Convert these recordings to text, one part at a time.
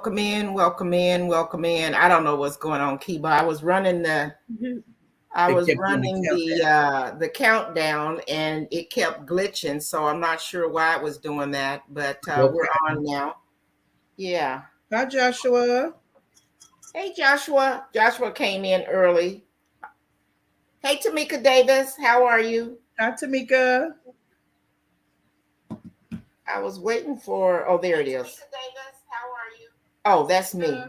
welcome in, welcome in, welcome in. I don't know what's going on, Kiba. I They was kept doing the running countdown. the countdown and it kept glitching, so I'm not sure why it was doing that, but we're Okay. on now. Yeah. Hi, Joshua. Hey, Joshua. Joshua came in early. Hey, Tamika Davis, how are you? Hi, Tamika. I was waiting for. Oh, there it is. Tamika Davis, how are you? Oh, that's me.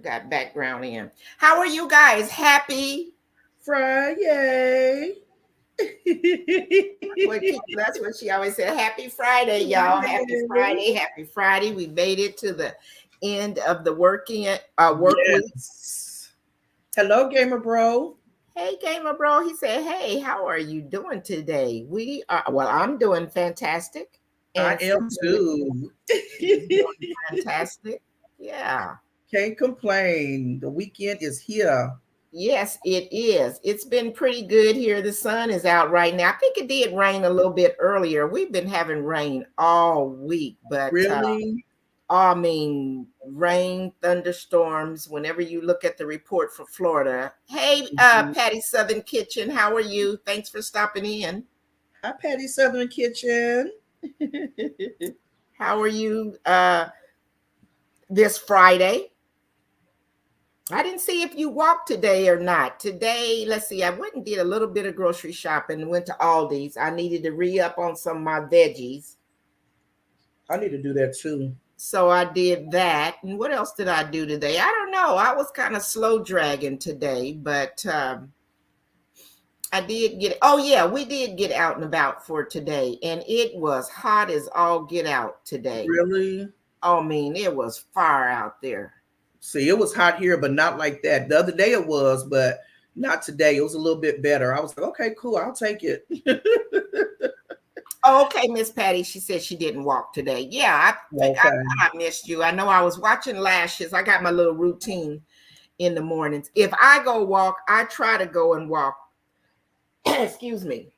Got background in. How are you guys? Happy? Friday. That's what she always said. Happy Friday, y'all. Happy Friday. Happy Friday. We made it to the end of the work week. Yes. Hello, Gamer Bro. Hey, Gamer Bro. He said, hey, how are you doing today? I'm doing fantastic. I And am Cynthia too. is doing fantastic. Yeah. Can't complain. The weekend is here. Yes, it is. It's been pretty good here. The sun is out right now. I think it did rain a little bit earlier. We've been having rain all week, but Really? I mean, rain, thunderstorms. Whenever you look at the report for Florida. Hey, Mhm. Patty Southern Kitchen, how are you? Thanks for stopping in. Hi, Patty Southern Kitchen. How are you this Friday? I didn't see if you walked today or not. Today, let's see, I went and did a little bit of grocery shopping, went to Aldi's. I needed to re-up on some of my veggies. I need to do that too. So I did that. And what else did I do today? I don't know. I was kind of slow dragging today, but I did oh yeah, we did get out and about for today. And it was hot as all get out today. Really? I mean, it was fire out there. See, it was hot here, but not like that. The other day it was, but not today. It was a little bit better. I was like, okay, cool, I'll take it. Oh, okay, Miss Patty. She said she didn't walk today. Yeah, I Okay. thought I missed you. I know I was watching lashes. I got my little routine in the mornings. If I go walk, I try to go and walk, excuse me,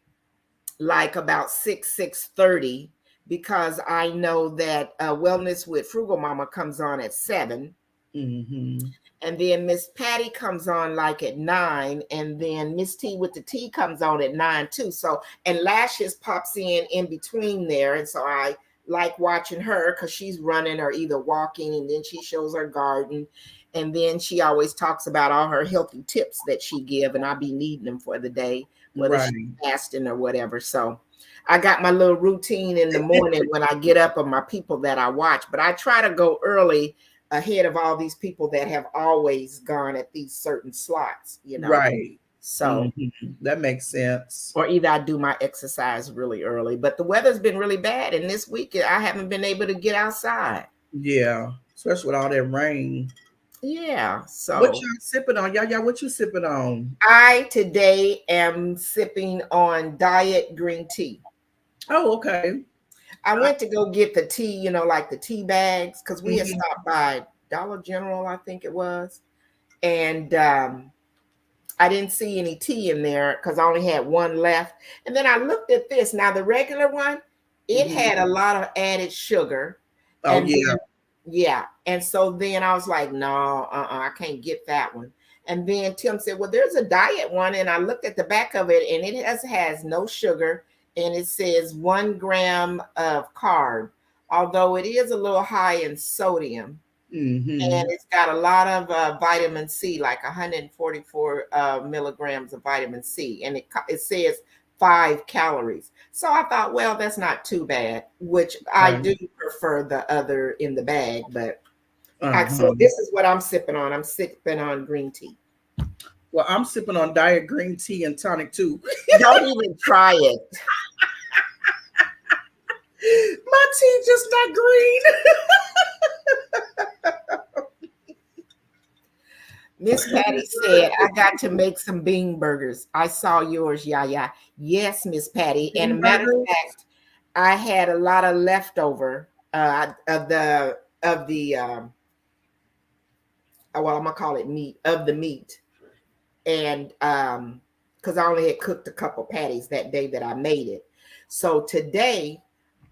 like about 6:30, because I know that Wellness with Frugal Mama comes on at 7. Mm-hmm. And then Miss Patty comes on like at 9, and then Miss T with the T comes on at 9 too. So, and Lashes pops in between there, and so I like watching her because she's running or either walking, and then she shows her garden, and then she always talks about all her healthy tips that she give, and I be needing them for the day, whether she's Right. fasting or whatever. So I got my little routine in the morning when I get up of my people that I watch, but I try to go early ahead of all these people that have always gone at these certain slots. Right. So, Mm-hmm. That makes sense. or either I do my exercise really early, but the weather's been really bad. And this week I haven't been able to get outside. Yeah. Especially with all that rain. Yeah. What So y'all sipping on? Y'all, what you sipping on? I today am sipping on diet green tea. Oh, okay. I went to go get the tea, like the tea bags, because we had Mhm. stopped by Dollar General, I think it was. And I didn't see any tea in there because I only had one left. And then I looked at this. Now, the regular one, it Mhm. had a lot of added sugar. Oh And yeah. then, yeah. And so then I was like, no, I can't get that one. And then Tim said, well, there's a diet one. And I looked at the back of it, and it has no sugar. And it says 1 gram of carb, although it is a little high in sodium, and Mm-hmm. it's got a lot of vitamin C, like 144 milligrams of vitamin C, and it says 5 calories. So I thought, well, that's not too bad, which I Right. do prefer the other in the bag. But so Uh-huh. this is what I'm sipping on. I'm sipping on green tea. Well, I'm sipping on diet green tea and tonic too. Don't even try it. My tea just not green. Miss Patty said, I got to make some bean burgers. I saw yours, Yaya. Yes, Miss Patty. And a Bean matter of burgers. fact, I had a lot of leftover of the well, I'm gonna call it meat, of the meat. And because I only had cooked a couple patties that day that I made it. So today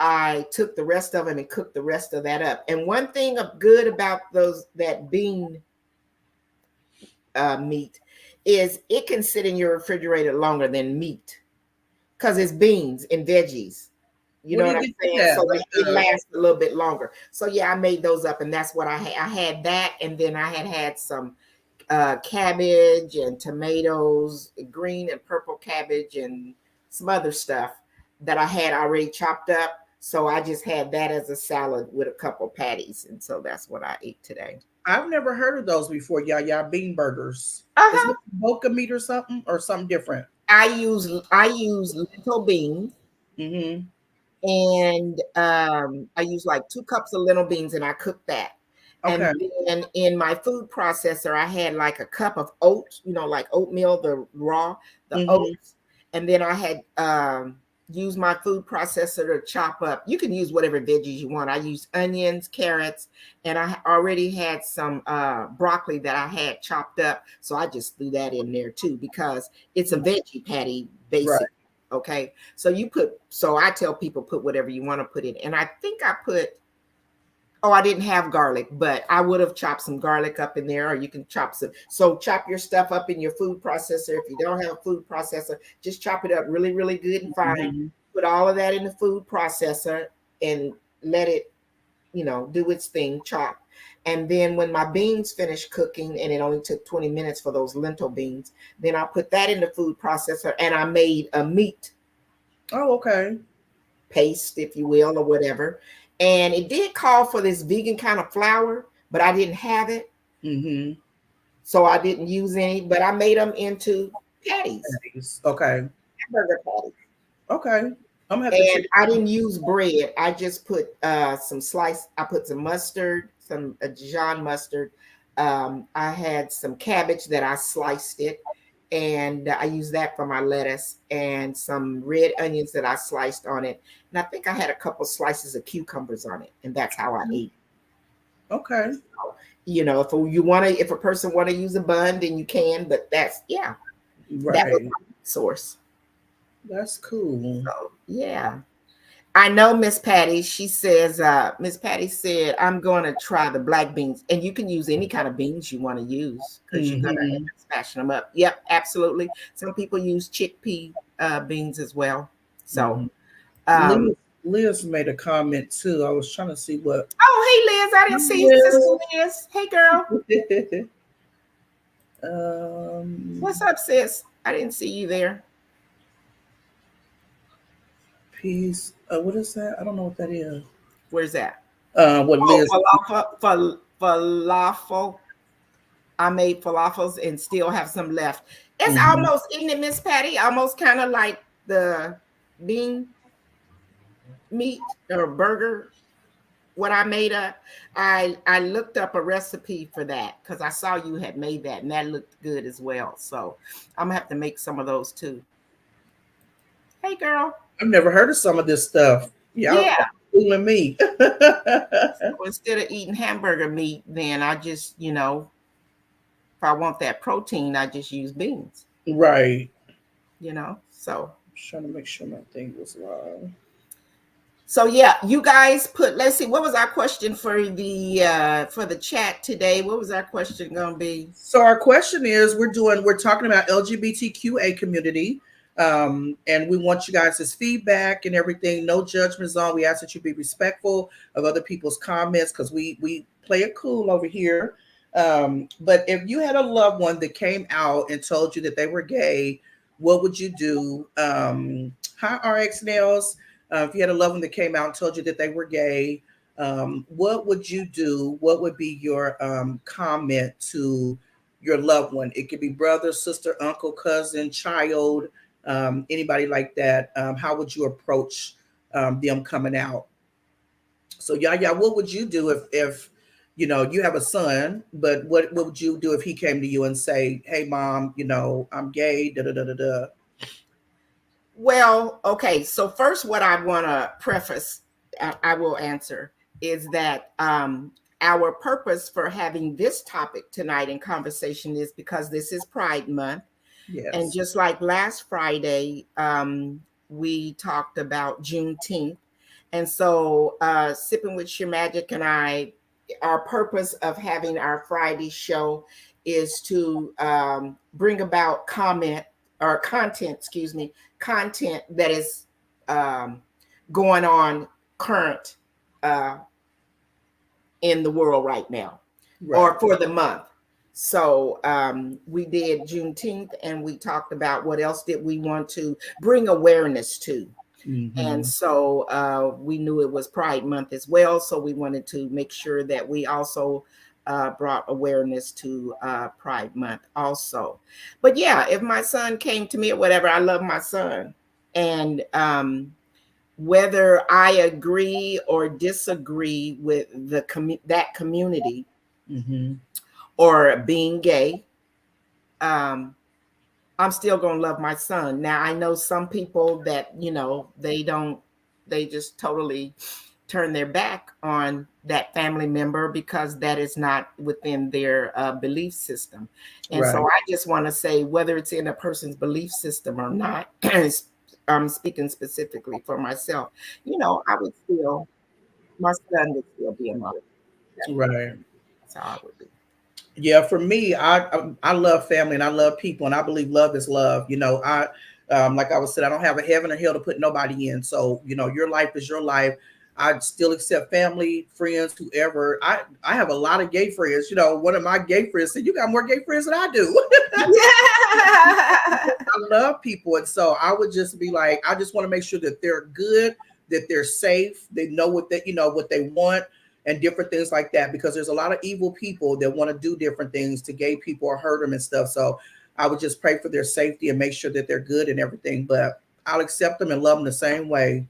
I took the rest of them and cooked the rest of that up. And one thing good about that bean meat is it can sit in your refrigerator longer than meat because it's beans and veggies. You Where know do what you I'm get saying? that? So Like it lasts a little bit longer. So yeah, I made those up, and that's what I had. I had that, and then I had some cabbage and tomatoes, green and purple cabbage, and some other stuff that I had already chopped up. So I just had that as a salad with a couple patties, and so that's what I ate today. I've never heard of those before. Yeah, bean burgers. Uh Is huh. it boca meat or something different? I use lentil beans, Mm-hmm. and I use like 2 cups of lentil beans, and I cook that. And Okay. then in my food processor, I had like a cup of oats, like oatmeal, the Mm-hmm. oats. And then I had used my food processor to chop up. You can use whatever veggies you want. I used onions, carrots, and I already had some broccoli that I had chopped up. So I just threw that in there too because it's a veggie patty, Right. basic. Okay. So I tell people put whatever you want to put in. And I think I put, oh, I didn't have garlic, but I would have chopped some garlic up in there, or you can chop some. So chop your stuff up in your food processor. If you don't have a food processor, just chop it up really, really good and fine. Mm-hmm. Put all of that in the food processor and let it, do its thing, chop. And then when my beans finished cooking, and it only took 20 minutes for those lentil beans, then I put that in the food processor and I made a meat Oh, okay. paste, if you will, or whatever. And it did call for this vegan kind of flour, but I didn't have it. Mm-hmm. So I didn't use any, but I made them into patties, Patties. Okay. hamburger patties. Okay. I'm gonna have to check. And I didn't use bread. I just put I put some mustard, some Dijon mustard. I had some cabbage that I sliced it, and I used that for my lettuce, and some red onions that I sliced on it. And I think I had a couple slices of cucumbers on it, and that's how I ate. Okay. If a person want to use a bun, then you can, but that was Right. my source. That's cool. So yeah. I know Miss Patty. She says, Miss Patty said, I'm going to try the black beans. And you can use any kind of beans you want to use because you're going to end Mm-hmm. up smashing them up. Yep, absolutely. Some people use chickpea beans as well. So, Mm-hmm. um, Liz made a comment too. I was trying to see what. oh, hey, Liz. I didn't see Sister Liz. Hey, girl. um, What's up, sis? I didn't see you there. peace. What is that? I don't know what that is. Where's that? What Oh, Liz? falafel. I made falafels and still have some left. It's Mm-hmm. almost, isn't it, Miss Patty? Almost kind of like the bean meat or burger. What I made up, I looked up a recipe for that because I saw you had made that and that looked good as well. So I'm gonna have to make some of those too. Hey, girl. I've never heard of some of this stuff. Y'all Yeah. fooling me. So instead of eating hamburger meat, then I just, if I want that protein, I just use beans. Right. So Trying to make sure my thing was live. So yeah, you guys put. Let's see, what was our question for the chat today? What was our question gonna be? So our question is, we're talking about LGBTQA community, and we want you guys' feedback and everything. No judgment zone. We ask that you be respectful of other people's comments because we play it cool over here. But if you had a loved one that came out and told you that they were gay, what would you do? Hi, RX Nails. If you had a loved one that came out and told you that they were gay, what would you do? What would be your comment to your loved one? It could be brother, sister, uncle, cousin, child, anybody like that. How would you approach them coming out? So, yeah, what would you do if you have a son, but what would you do if he came to you and say, "Hey, mom, I'm gay." Da da da da da. Well, okay. So first, what I want to preface, I will answer, is that our purpose for having this topic tonight in conversation is because this is Pride Month. And Yes. just like last Friday, we talked about Juneteenth. And so Sipping with Your Magic and I, our purpose of having our Friday show is to bring about content, excuse me, content that is going on current uh, in the world right now Right. or for the month. So we did Juneteenth, and we talked about what else did we want to bring awareness to. And Mm-hmm. so we knew it was Pride Month as well. So we wanted to make sure that we also brought awareness to Pride Month also. But yeah, if my son came to me or whatever, I love my son. And whether I agree or disagree with that community Mm-hmm. or being gay, um, I'm still gonna love my son. Now I know some people that they just totally turn their back on that family member because that is not within their belief system. And so Right. I just want to say, whether it's in a person's belief system or not, I'm speaking specifically for myself. I would still my son would still be in my life. Right. That's how I would be. Yeah, for me, I love family and I love people and I believe love is love. I like I was said, I don't have a heaven or hell to put nobody in. So your life is your life. I still accept family, friends, whoever. I have a lot of gay friends. One of my gay friends said, "You got more gay friends than I do." Yeah. I love people, and so I would just be like, I just want to make sure that they're good, that they're safe, they know what they want, and different things like that. Because there's a lot of evil people that want to do different things to gay people or hurt them and stuff. So I would just pray for their safety and make sure that they're good and everything. But I'll accept them and love them the same way.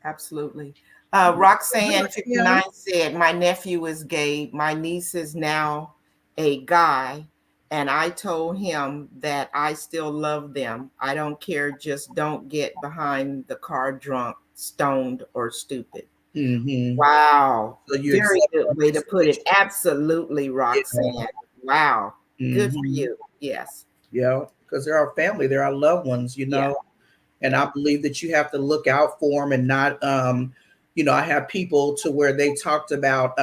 Absolutely. Hi, Roxanne 59 Kim. said, "My nephew is gay. My niece is now a guy. And I told him that I still love them. I don't care. Just don't get behind the car drunk, stoned, or stupid." Mm-hmm. Wow. So you Very accept good them way to put it. basically. Absolutely, Yeah. Roxanne. Wow. Good for Mm-hmm. you. Yes. Yeah. Because they're our family, they're our loved ones. Yeah. And Yeah. I believe that you have to look out for them and not I have people to where they talked about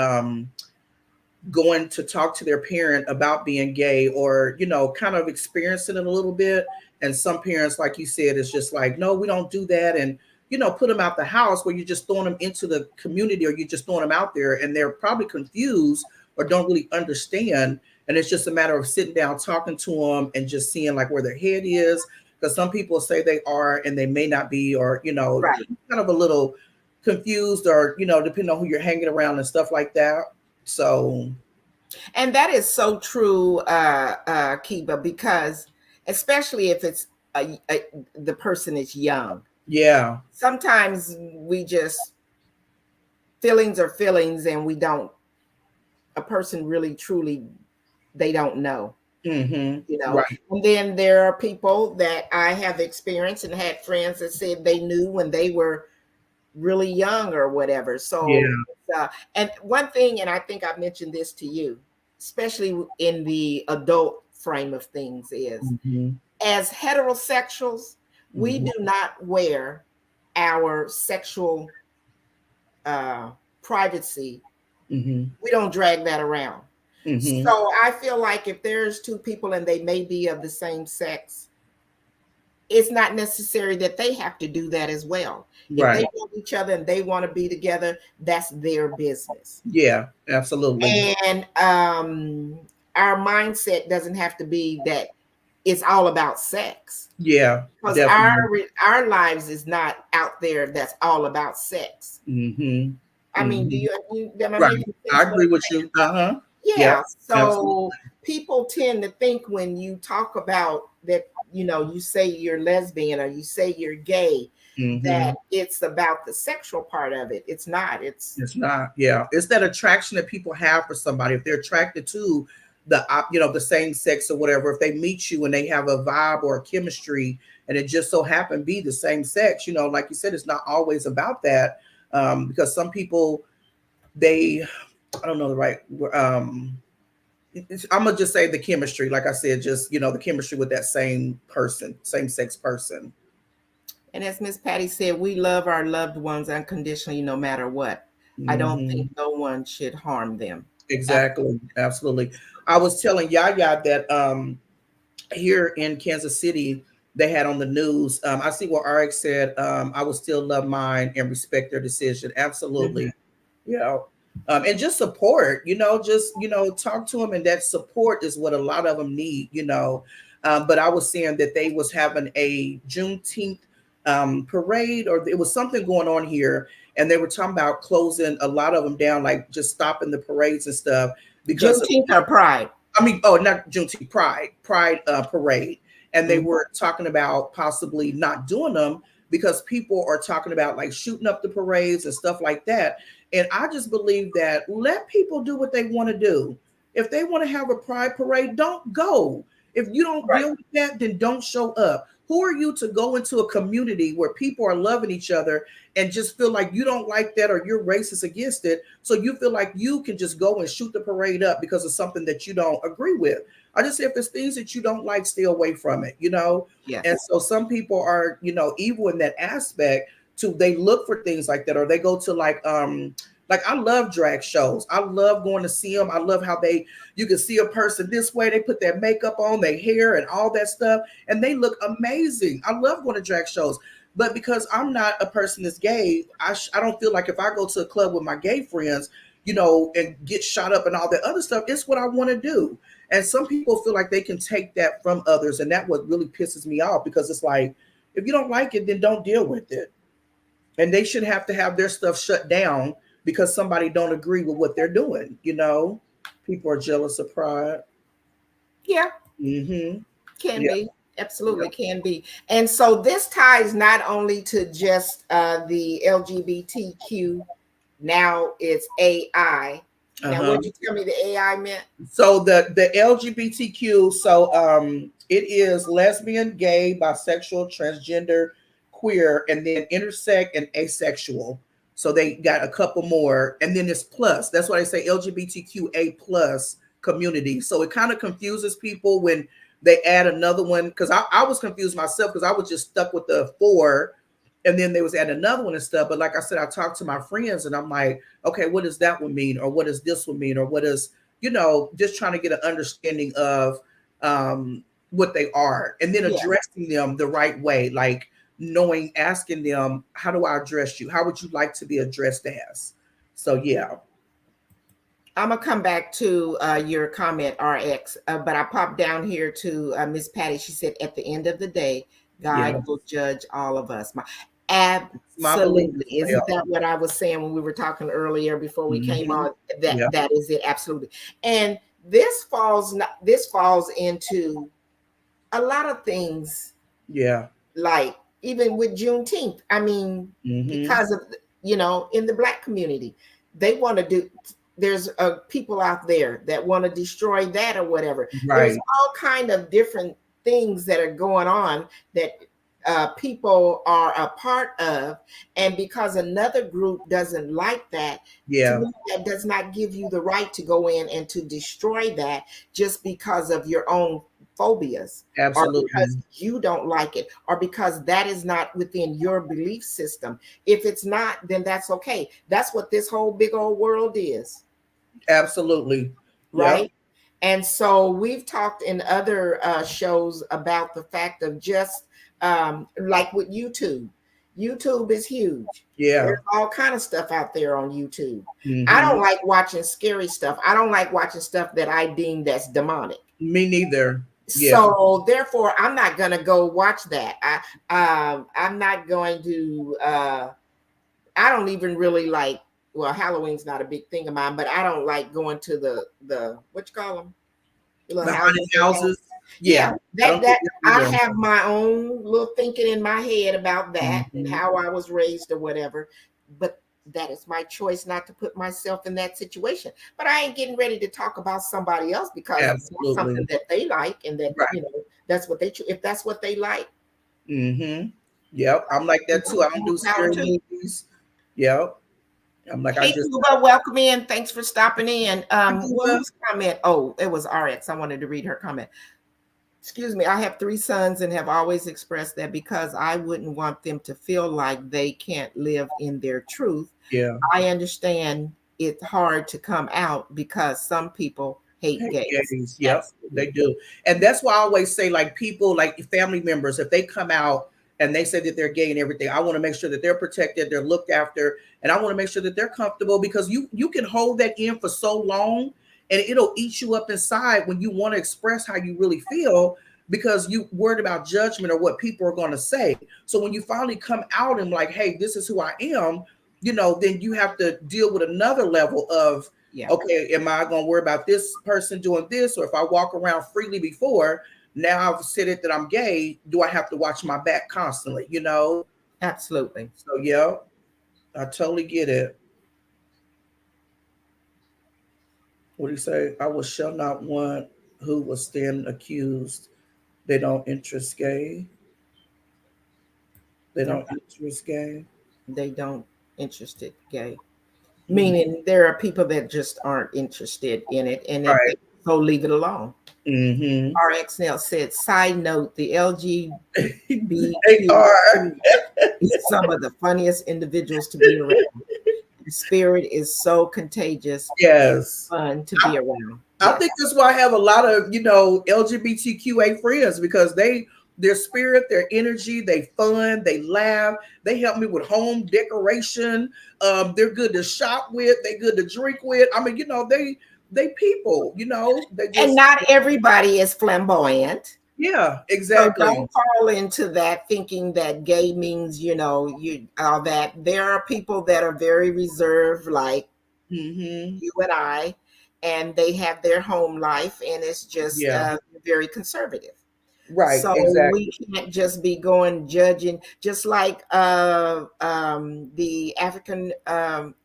going to talk to their parent about being gay or kind of experiencing it a little bit, and some parents, like you said, is just like, no, we don't do that, and put them out the house, where you're just throwing them into the community, or you're just throwing them out there, and they're probably confused or don't really understand, and it's just a matter of sitting down, talking to them, and just seeing like where their head is, because some people say they are and they may not be, or Right. kind of a little confused, or depending on who you're hanging around and stuff like that. So And that is so true, Kiba, because especially if it's the person is young, yeah. sometimes we just feelings are feelings, and we don't. A person really, truly, they don't know. Right. And then there are people that I have experienced and had friends that said they knew when they were really young or whatever. Yeah. So, and one thing, and I think I mentioned this to you, especially in the adult frame of things, is Mhm. as heterosexuals, we Mhm. do not wear our sexual uh, privacy. Mhm. We don't drag that around. Mhm. So I feel like if there's two people and they may be of the same sex, it's not necessary that they have to do that as well. If they Right. love each other and they want to be together, that's their business. Yeah, absolutely. And our mindset doesn't have to be that it's all about sex, Yeah, because definitely. our lives is not out there that's all about sex. Mhm. I mean, Mhm. am I Right. making I sense what agree I'm with saying? you. Uh-huh. Yep. Yeah. Absolutely. So people tend to think when you talk about that, you say you're lesbian or you say you're gay, that Mhm. it's about the sexual part of it. It's not. It's It's not. Yeah. It's that attraction that people have for somebody. If they're attracted to the same sex or whatever, if they meet you and they have a vibe or a chemistry and it just so happen be the same sex, like you said, it's not always about that. Because some people, they, I don't know the right, I'm gonna just say the chemistry, like I said, just the chemistry with that same person, same sex person. And as Miss Patty said, we love our loved ones unconditionally, no matter what. I don't Hmm. think no one should harm them. Exactly. Absolutely. I was telling Yaya that here in Kansas City, they had on the news. I see what RX said. I would still love mine and respect their decision. Mhm. Absolutely. You know, and just support, just, talk to them. And that support is what a lot of them need, but I was saying that they was having a Juneteenth parade, or it was something going on here. And they were talking about closing a lot of them down, like just stopping the parades and stuff because of, Juneteenth or Pride? I mean, oh, not Juneteenth, Pride parade, and they Mhm. were talking about possibly not doing them because people are talking about like shooting up the parades and stuff like that. And I just believe that let people do what they want to do. If they want to have a Pride parade, don't go. If you don't Right. deal with that, then don't show up. Who are you to go into a community where people are loving each other and just feel like you don't like that or you're racist against it? So you feel like you can just go and shoot the parade up because of something that you don't agree with. I just say if there's things that you don't like, stay away from it. And Yes. so some people are, evil in that aspect to they look for things like that, or they go to like I love drag shows. I love going to see them. I love how you can see a person this way, they put their makeup on, their hair and all that stuff, and they look amazing. I love going to drag shows. But because I'm not a person that's gay, I don't feel like if I go to a club with my gay friends, and get shot up and all that other stuff, it's what I want to do. And some people feel like they can take that from others. And that what really pisses me off because it's like, if you don't like it, then don't deal with it. And they should have to have their stuff shut down because somebody don't agree with what they're doing. People are jealous of pride. Yeah, Mm-hmm. can Yeah. be. Absolutely Yeah. can be. And so this ties not only to just the LGBTQ, now it's AI. Now, Uh-huh. what did you tell me the AI meant? So the LGBTQ, so it is lesbian, gay, bisexual, transgender, queer, and then intersect and asexual. So they got a couple more, and then it's plus. That's why they say LGBTQA plus community. So it kind of confuses people when they add another one because I was confused myself because I was just stuck with the four, and then they was add another one and stuff. But like I said, I talked to my friends, and I'm like, okay, what does that one mean, or what does this one mean, or what is just trying to get an understanding of what they are and then Yeah. addressing them the right way, like asking them, how do I address you? How would you like to be addressed as? So, yeah. I'm gonna come back to your comment, RX, but I popped down here to Miss Patty. She said, "At the end of the day, Yeah. God will judge all of us." My belief Absolutely, as isn't well. that what I was saying when we were talking earlier before we came Hmm. on? That Yeah. that is it, absolutely. And this falls into a lot of things, Yeah. like even with Juneteenth. I mean, Hmm. because of in the Black community, they want to do. There's people out there that want to destroy that or whatever. There's Right. all kind of different things that are going on that people are a part of, and because another group doesn't like that, to Yeah. me that does not give you the right to go in and to destroy that just because of your own phobias, or because Absolutely. you don't like it, or because that is not within your belief system. If it's not, then that's okay. That's what this whole big old world is, Absolutely. Yep. right? And so we've talked in other shows about the fact of just like with YouTube. YouTube is huge. Yeah. There's all kind of stuff out there on YouTube. I Hmm. don't like watching scary stuff. I don't like watching stuff that I deem that's demonic. Me neither. Yeah. So therefore, I'm not going to go watch that. I'm not going to. I don't even really like. Well, Halloween's not a big thing of mine, but I don't like going to the what you call them, the little The haunted houses they have. houses. Yeah. Yeah, I that don't think that that I either. have my own little thinking in my head about that and Hmm. how I was raised or whatever. But that is my choice not to put myself in that situation. But I ain't getting ready to talk about somebody else because that's something Absolutely. that they like, and that Right. that's what if that's what they like, Hmm. Yep. I'm like that too. I don't more do power scary to you. movies. Yep. I'm like, I Hey, just Cuba, welcome in. Thanks for stopping in. I do, Whose comment? Oh, it was RX. I wanted to read her comment. excuse me, I have 3 sons and have always expressed that because I wouldn't want them to feel like they can't live in their truth. Yeah. I understand it's hard to come out because some people hate Hey, gays. gays. Yep, they Absolutely. do. And that's why I always say, like, people, like family members, if they come out and they say that they're gay and everything, I want to make sure that they're protected, they're looked after, and I want to make sure that they're comfortable, because you can hold that in for so long and it'll eat you up inside when you want to express how you really feel, because you worried about judgment or what people are going to say. So when you finally come out and like, hey, this is who I am, then you have to deal with another level of, Yeah, okay, am I going to worry about this person doing this? Or if I walk around freely before, now I've said it that I'm gay, do I have to watch my back constantly? absolutely. So, yeah, I totally get it. What do you say? I will shall not want who will stand accused. They don't interest gay. They No, don't interest gay. they don't interested gay. Mhm. Meaning there are people that just aren't interested in it, and if they Right. so leave it alone. Mm-hmm. RX now said, side note, the They LGBTQ are. is some of the funniest individuals to be around. The spirit is so contagious, Yes. fun to be around. I Yes. think that's why I have a lot of, LGBTQA friends, because their spirit, their energy, they fun, they laugh, they help me with home decoration. They're good to shop with, they good to drink with. I mean, they people, they And just, not everybody is flamboyant. yeah, So exactly. don't fall into that thinking that gay means, you all that. There are people that are very reserved, like Hmm. you and I, and they have their home life, and it's just Yeah, very conservative. right, So we exactly. can't just be going judging, just like the African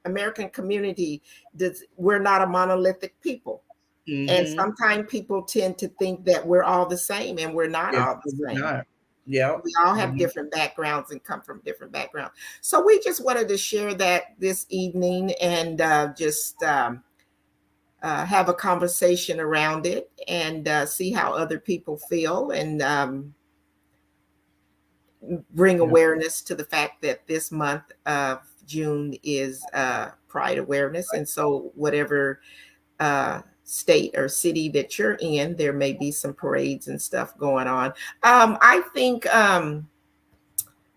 American community. We're not a monolithic people, and Hmm. sometimes people tend to think that we're all the same, and we're not Yeah, all the we're same. not. Yeah. We all have Mhm. different backgrounds and come from different backgrounds. So we just wanted to share that this evening and just have a conversation around it and see how other people feel and bring Yeah. awareness to the fact that this month of June is Pride Awareness. And so, whatever state or city that you're in, there may be some parades and stuff going on. I think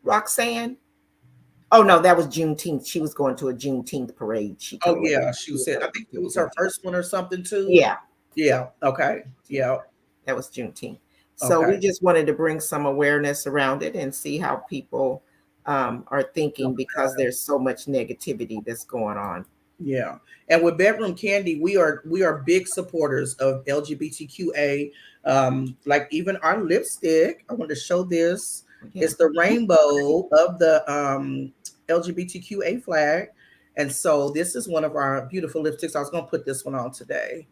Roxanne. Oh no, that was Juneteenth. She was going to a Juneteenth parade. She Oh told us yeah, she she was was said. going I think it to a was her Juneteenth. first one or something too. Yeah, Yeah. Okay. Yeah. that was Juneteenth. So Okay. we just wanted to bring some awareness around it and see how people are thinking because there's so much negativity that's going on. Yeah. And with Bedroom Candy, we are big supporters of LGBTQA. Like even our lipstick, I want to show this. Yeah. It's the rainbow of the LGBTQA flag. And so this is one of our beautiful lipsticks. I was gonna put this one on today.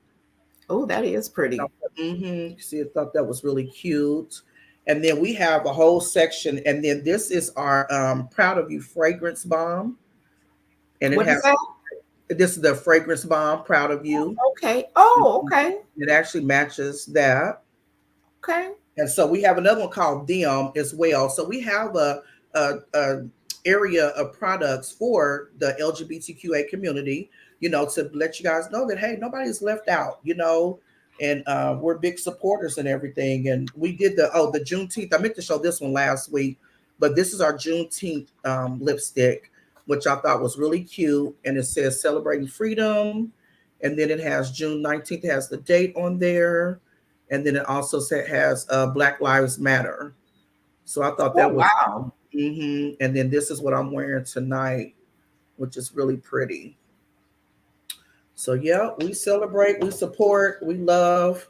Oh, that is pretty. Mm-hmm. See, I thought that was really cute. And then we have a whole section, and then this is our Proud of You fragrance bomb, and it What is has that? this is the fragrance bomb, Proud of You. Okay. Oh, Mhm. okay. It actually matches that. Okay. And so we have another one called Them as well. So we have a area of products for the LGBTQA community, to let you guys know that hey, nobody's left out, and we're big supporters and everything. And we did the Juneteenth. I meant to show this one last week, but this is our Juneteenth lipstick, which I thought was really cute. And it says celebrating freedom, and then it has June 19th. It has the date on there, and then it also has Black Lives Matter. So I thought Oh, that was, wow. and then this is what I'm wearing tonight, which is really pretty. So yeah, we celebrate, we support, we love,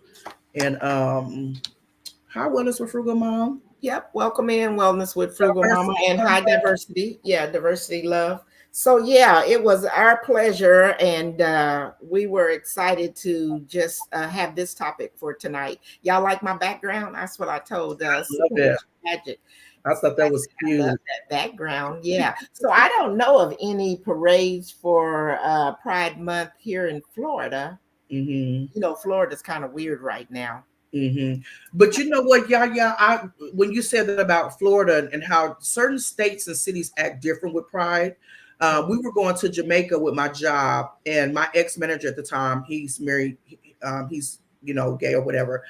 and hi, Wellness with Frugal Mom. Yep. Welcome in Wellness with Frugal Mama Diversity and High Monday. Diversity. Yeah, diversity love. So yeah, it was our pleasure, and we were excited to just have this topic for tonight. Y'all like my background? That's what I told Love it. Signature Magic. I thought that was I love cute. that background. Yeah. So I don't know of any parades for Pride Month here in Florida. Hmm. Florida's kind of weird right now. Mm-hmm. But you know what, yeah, when you said that about Florida and how certain states and cities act different with pride, we were going to Jamaica with my job, and my ex manager at the time, he's married, he's gay or whatever.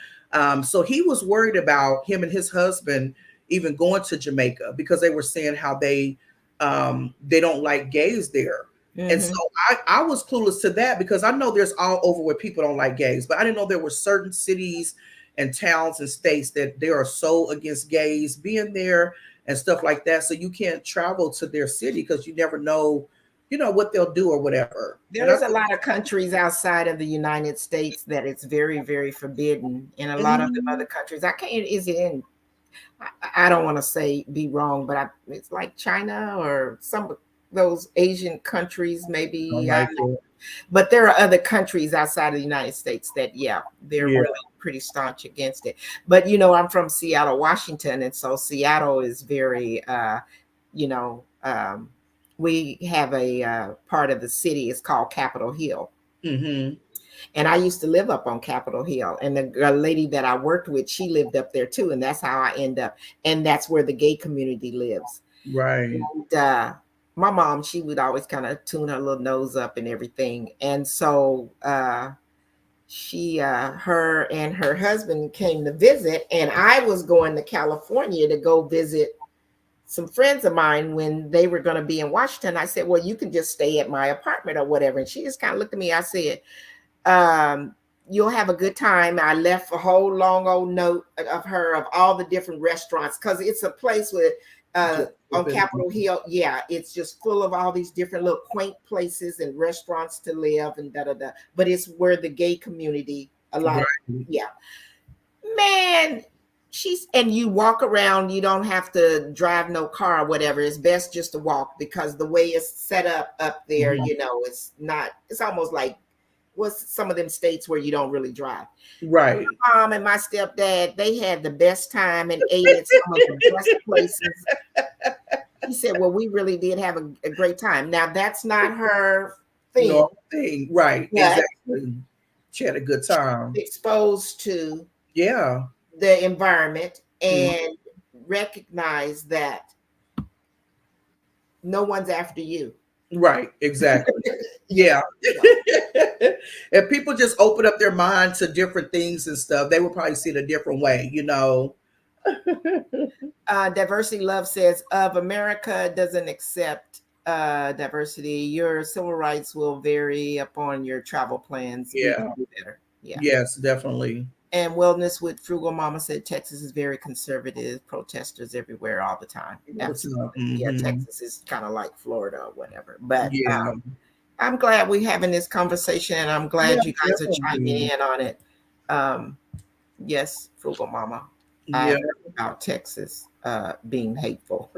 So he was worried about him and his husband even going to Jamaica because they were saying how they don't like gays there. And so Mm-hmm. I was clueless to that because I know there's all over where people don't like gays, but I didn't know there were certain cities and towns and states that they are so against gays being there and stuff like that. So you can't travel to their city because you never know, what they'll do or whatever. And There I is a think, lot of countries outside of the United States that it's very, very forbidden. In a lot of the other mhm, countries, I can't. Is it in? I don't want to say be wrong, but it's like China or some of those Asian countries, don't maybe. like it. But there are other countries outside of the United States that, yeah, they're Yeah. really pretty staunch against it. But I'm from Seattle, Washington, and so Seattle is very, you know, we have a part of the city is called Capitol Hill, Hmm. and I used to live up on Capitol Hill, and the lady that I worked with, she lived up there too, and that's how I end up, and that's where the gay community lives. Right. And my mom, she would always kind of tune her little nose up and everything. And so her and her husband came to visit, and I was going to California to go visit some friends of mine when they were going to be in Washington. I said, well, you can just stay at my apartment or whatever. And she just kind of looked at me. I said, um, you'll have a good time. I left a whole long old note of her of all the different restaurants because it's a place with Just on open. Capitol Hill. Yeah, it's just full of all these different little quaint places and restaurants to live and da da da. But it's where the gay community a lot. Right. Yeah, man. And you walk around. You don't have to drive no car or whatever. It's best just to walk because the way it's set up there, Mhm. it's not. It's almost like what's some of them states where you don't really drive. Right. My mom and my stepdad, they had the best time and ate at some of the best places. He said, well, we really did have a great time. Now, that's not her thing, No thing. Right. but Exactly. She had a good time. exposed to Yeah. the environment Mhm. and recognize that no one's after you. Right. Exactly. you know, Yeah. you know. If people just open up their mind to different things and stuff, they would probably see it a different way. Diversity Love says, of America doesn't accept diversity, your civil rights will vary upon your travel plans. We Yeah. can do better. Yeah. Yes, definitely. And Wellness with Frugal Mama said Texas is very conservative, protesters everywhere all the time. Absolutely. Yeah, Hmm. Texas is kind of like Florida or whatever. But Yeah. I'm glad we're having this conversation, and I'm Yeah, glad you guys are chiming definitely. in on it. Um, yes, Frugal Mama. I Yeah. heard about Texas being hateful.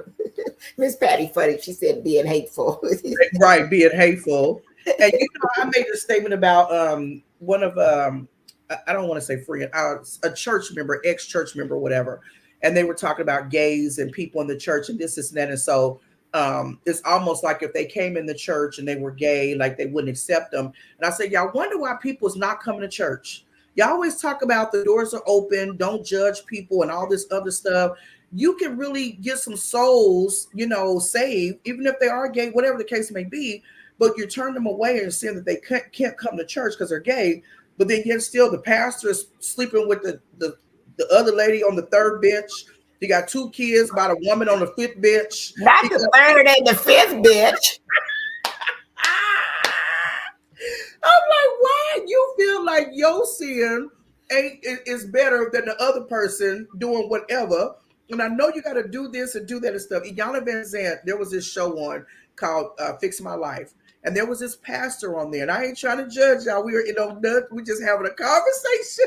Miss Patty funny. She said being hateful. Right, being hateful. And I made a statement about one of I don't want to say friend, a church member, ex-church member, whatever. And they were talking about gays and people in the church and this and that. And so it's almost like if they came in the church and they were gay, like they wouldn't accept them. And I said, y'all wonder why people's not coming to church. Y'all always talk about the doors are open, don't judge people and all this other stuff. You can really get some souls, saved, even if they are gay, whatever the case may be. But you turn them away and saying that they can't come to church because they're gay. But then yet still the pastor is sleeping with the other lady on the third bench. He got two kids, about a woman on the fifth bench. Not He the got, third and the fifth bitch. I'm like, why you feel like your sin is better than the other person doing whatever? And I know you got to do this and do that and stuff. Yana Van Zant, there was this show on called Fix My Life. And there was this pastor on there. And I ain't trying to judge y'all. We were, we just having a conversation.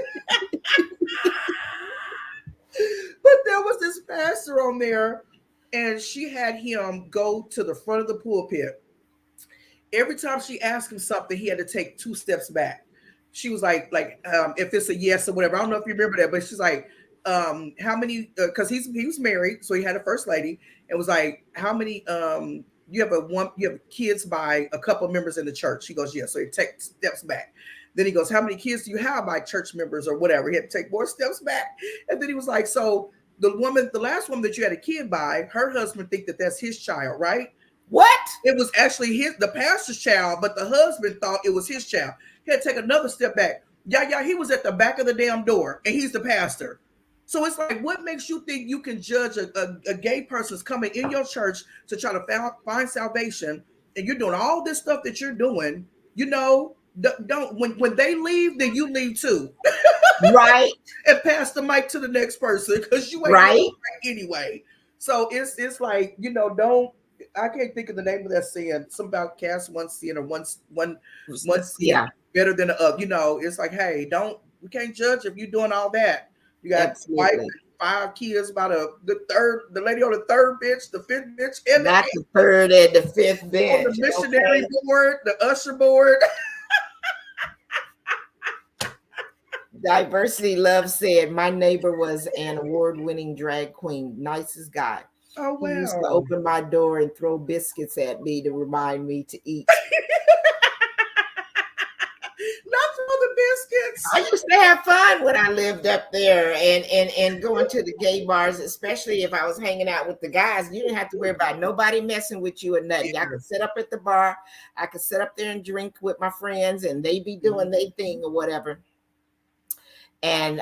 But there was this pastor on there, and she had him go to the front of the pulpit. Every time she asked him something, he had to take two steps back. She was if it's a yes or whatever. I don't know if you remember that, but she's like, how many? Because he was married, so he had a first lady. It was like, how many? You have kids by a couple of members in the church. She goes, yeah. So he takes steps back. Then he goes, how many kids do you have by church members or whatever? He had to take more steps back. And then he was like, so the last woman that you had a kid by, her husband think that that's his child, right? What? It was actually the pastor's child, but the husband thought it was his child. He had to take another step back. Yeah, he was at the back of the damn door, and he's the pastor. So it's like, what makes you think you can judge a gay person's coming in your church to try to find salvation, and you're doing all this stuff that you're doing? Don't when they leave, then you leave too. Right. And pass the mic to the next person because you ain't right anyway. So it's like, don't. I can't think of the name of that saying. Something about cast one sin or one sin better than the other. It's like, hey, we can't judge if you're doing all that. You got wife and 5 kids, about the lady on the 3rd bench, the 5th bench, and not the 3rd and the 5th bench. On the missionary board, the usher board. Diversity Love said, my neighbor was an award-winning drag queen, nicest guy. Oh, wow. He used to open my door and throw biscuits at me to remind me to eat. Not throw the biscuits. I used to have fun when I lived up there and going to the gay bars, especially if I was hanging out with the guys. You didn't have to worry about nobody messing with you or nothing. Yeah. I could sit up at the bar. I could sit up there and drink with my friends, and they be doing their thing or whatever. And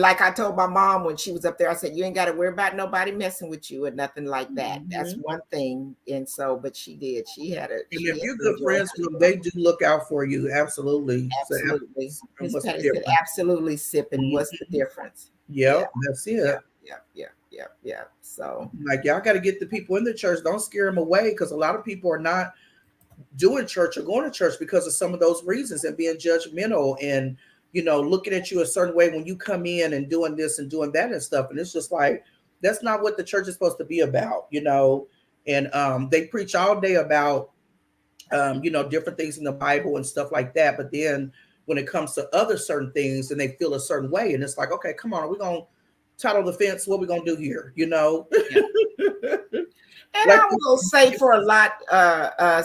like I told my mom when she was up there, I said, you ain't got to worry about nobody messing with you or nothing like that. Mm-hmm. That's one thing. And so, but she did. She had a. And if you're good friends with them, they do look out for you. Absolutely. Absolutely. Miss Patty said, absolutely sipping. What's the difference? Yep, that's it. Yeah. So, like, y'all got to get the people in the church. Don't scare them away, because a lot of people are not doing church or going to church because of some of those reasons and being judgmental and, looking at you a certain way when you come in and doing this and doing that and stuff. And it's just like, that's not what the church is supposed to be about, and they preach all day about, different things in the Bible and stuff like that. But then when it comes to other certain things, and they feel a certain way, and it's like, okay, come on, are we going to title the fence? What are we going to do here? Yeah. And like, I will say, for a lot,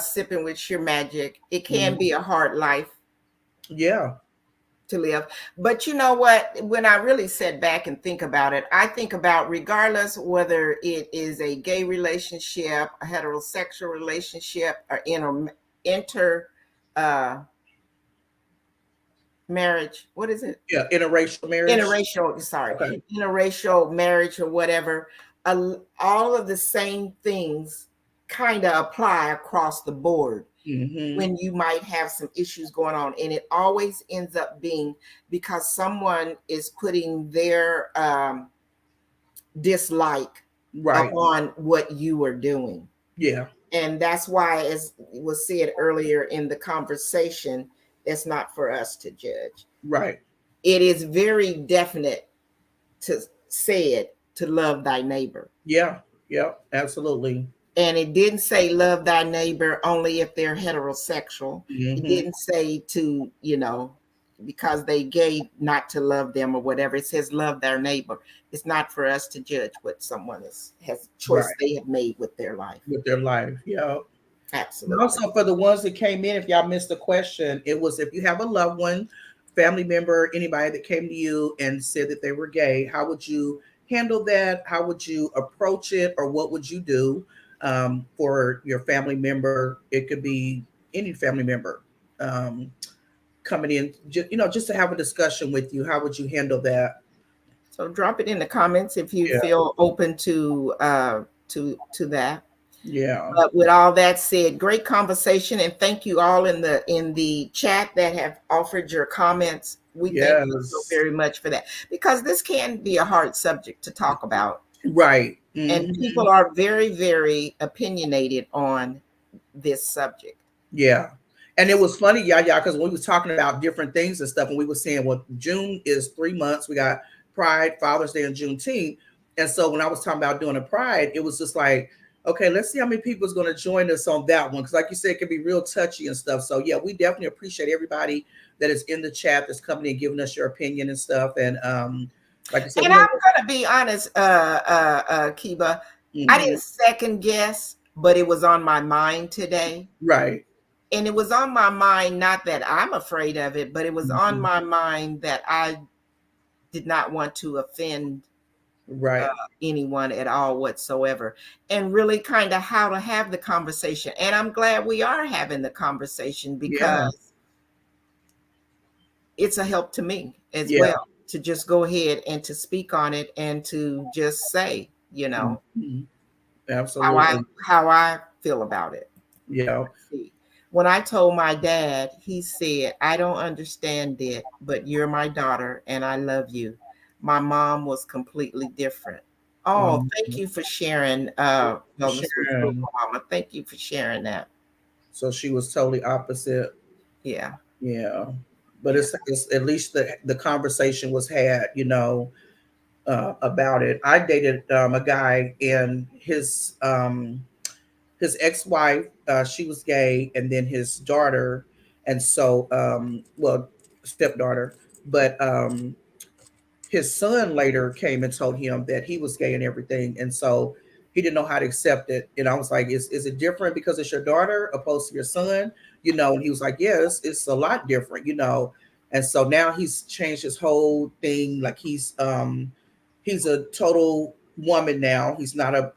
sipping with sheer magic, it can be a hard life. Yeah. To live. But you know what? When I really sit back and think about it, I think about, regardless whether it is a gay relationship, a heterosexual relationship, or inter marriage. What is it? Yeah, interracial marriage. Interracial marriage or whatever. All of the same things kind of apply across the board. Mm-hmm. When you might have some issues going on, and it always ends up being because someone is putting their dislike on what you are doing. Yeah. And that's why, as was said earlier in the conversation, it's not for us to judge. Right. It is very definite to say it, to love thy neighbor. Yeah. Absolutely. And it didn't say love thy neighbor only if they're heterosexual. Mm-hmm. It didn't say to, because they gay, not to love them or whatever. It says love their neighbor. It's not for us to judge what someone has choice they have made with their life. Yeah. Absolutely. And also, for the ones that came in, if y'all missed the question, it was, if you have a loved one, family member, anybody that came to you and said that they were gay, how would you handle that? How would you approach it? Or what would you do? For your family member? It could be any family member coming in, just to have a discussion with you. How would you handle that? So drop it in the comments if you feel open to that. Yeah. But with all that said, great conversation, and thank you all in the chat that have offered your comments. We thank you so very much for that, because this can be a hard subject to talk about. Right. Mm-hmm. And people are very, very opinionated on this subject. Yeah. And it was funny, because we was talking about different things and stuff, and we were saying, well, June is 3 months. We got Pride, Father's Day, and Juneteenth. And so when I was talking about doing a Pride, it was just like, okay, let's see how many people is going to join us on that one. Because like you said, it can be real touchy and stuff. So yeah, we definitely appreciate everybody that is in the chat that's coming and giving us your opinion and stuff. And like I said, and I'm going to be honest, Kiba, I didn't second guess, but it was on my mind today. Right. And it was on my mind, not that I'm afraid of it, but it was on Mhm. my mind that I did not want to offend uh, Right. anyone at all whatsoever, and really kind of how to have the conversation. And I'm glad we are having the conversation Yeah. because it's a help to me as Yeah. well to just go ahead and to speak on it and to just say, Mhm. how I Absolutely. how I feel about it. Yeah. See, when I told my dad, he said, "I don't understand it, but you're my daughter and I love you." My mom was completely different. Oh, Um, thank you for sharing, well, Miss Sharon. Mama. Thank you for sharing that. So she was totally opposite. Yeah, Yeah. But yeah. it's at least the conversation was had, about it. I dated a guy, and his ex-wife, she was gay, and then his daughter, and so well, stepdaughter, but his son later came and told him that he was gay and everything, and so he didn't know how to accept it. And I was like, is it different because it's your daughter opposed to your son? And he was like, yes, it's a lot different. And so now he's changed his whole thing. Like he's a total woman now. He's not a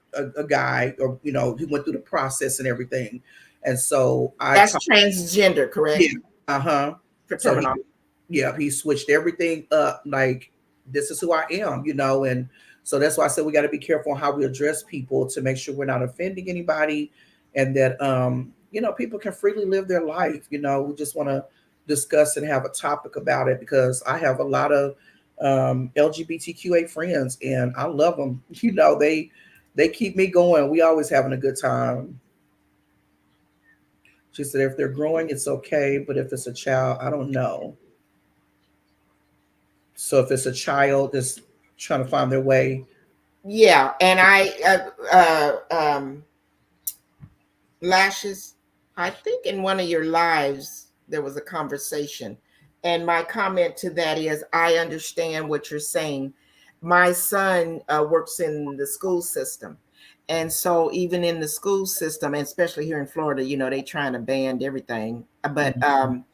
guy, or he went through the process and everything. And so I That's talked. transgender, Yeah. correct? Uh-huh. For So he terminology. yeah, he switched everything up. Like, this is who I am. And so that's why I said we got to be careful on how we address people to make sure we're not offending anybody, and that people can freely live their life. We just want to discuss and have a topic about it, because I have a lot of LGBTQA friends, and I love them. They keep me going. We always having a good time. She said if they're growing, it's okay, but if it's a child, I don't know. So if it's a child that's trying to find their way. Yeah, and Lashes, I think in one of your lives there was a conversation. And my comment to that is I understand what you're saying. My son works in the school system. And so even in the school system, and especially here in Florida, they trying to ban everything. But Mhm.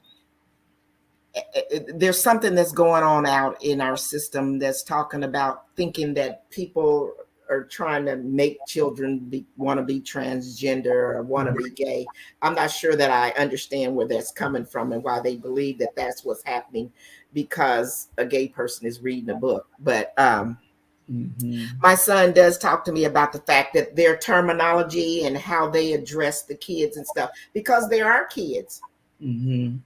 there's something that's going on out in our system that's talking about thinking that people are trying to make children want to be transgender or want to be gay. I'm not sure that I understand where that's coming from and why they believe that that's what's happening because a gay person is reading a book. But Mhm. my son does talk to me about the fact that their terminology and how they address the kids and stuff, because there are kids. Mhm.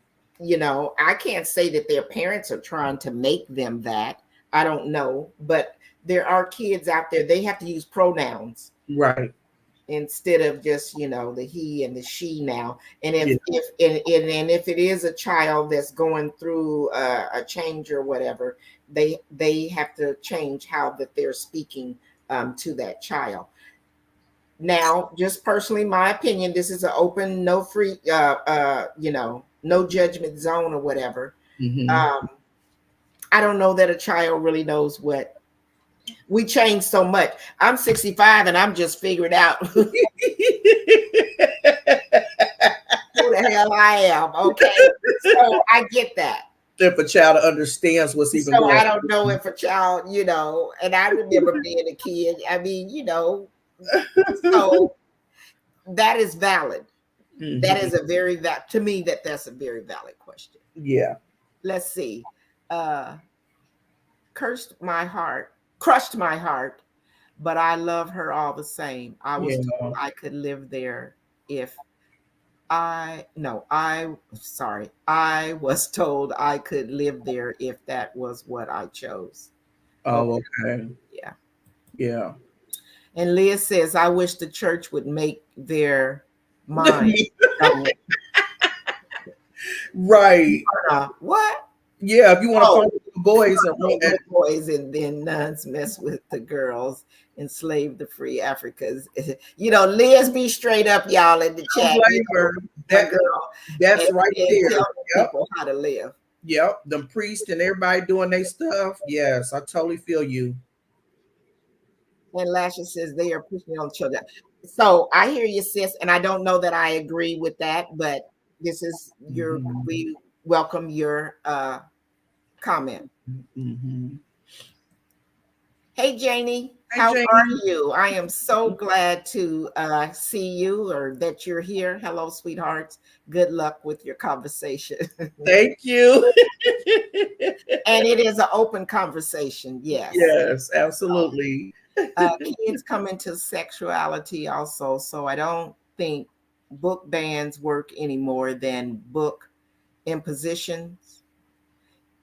I can't say that their parents are trying to make them that. I don't know, but there are kids out there, they have to use pronouns Right. instead of just, the he and the she now. And Yeah. and if it is a child that's going through a change or whatever, they have to change how that they're speaking to that child. Now, just personally, my opinion, this is an open, no free, no judgment zone or whatever. Mhm. um, I don't know that a child really knows what we change so much. I'm 65 and I'm just figuring out who the hell I am. Okay. So I get that. If a child understands what's even So going I don't know if a child, and I remember being a kid. I mean, on. so that is valid. That Mhm. is a very to me that's a very valid question. Yeah. Let's see. Uh crushed my heart, but I love her all the same. I was Yeah. told I could live there if I no, I sorry. I was told I could live there if that was what I chose. Oh, Okay, okay. yeah. Yeah. And Liz says, I wish the church would make their mind known. Right. What? Yeah. If you want to Oh, find the boys and run little boys and then nuns mess with the girls, enslave the free Africans. Liz, be straight up, y'all, in the don't chat. blame her. My That girl, that's and, right and there. tell Yep. people how to live. Yep. The priest and everybody doing their stuff. Yes, I totally feel you. And Lashes says they are pushing on children. So I hear you, sis, and I don't know that I agree with that, but this is your, Mhm. we welcome your comment. Mhm. Hey, Janie, Hey, how are Janie. you? I am so glad to see you or that you're here. Hello, sweethearts. Good luck with your conversation. Thank you. And it is an open conversation. Yes. Yes, absolutely. Kids come into sexuality also. So I don't think book bans work any more than book impositions.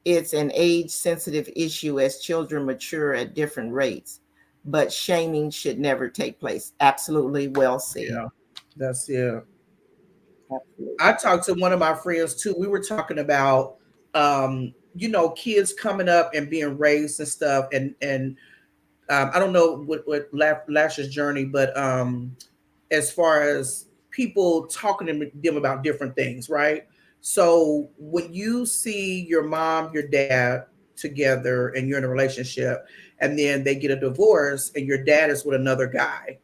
It's an age sensitive issue as children mature at different rates, but shaming should never take place. Absolutely well said. Yeah, that's yeah. I Absolutely. talked to one of my friends too. We were talking about kids coming up and being raised and stuff, and I don't know what Lash's journey, but as far as people talking to them about different things, right? So when you see your mom, your dad together and you're in a relationship, and then they get a divorce and your dad is with another guy.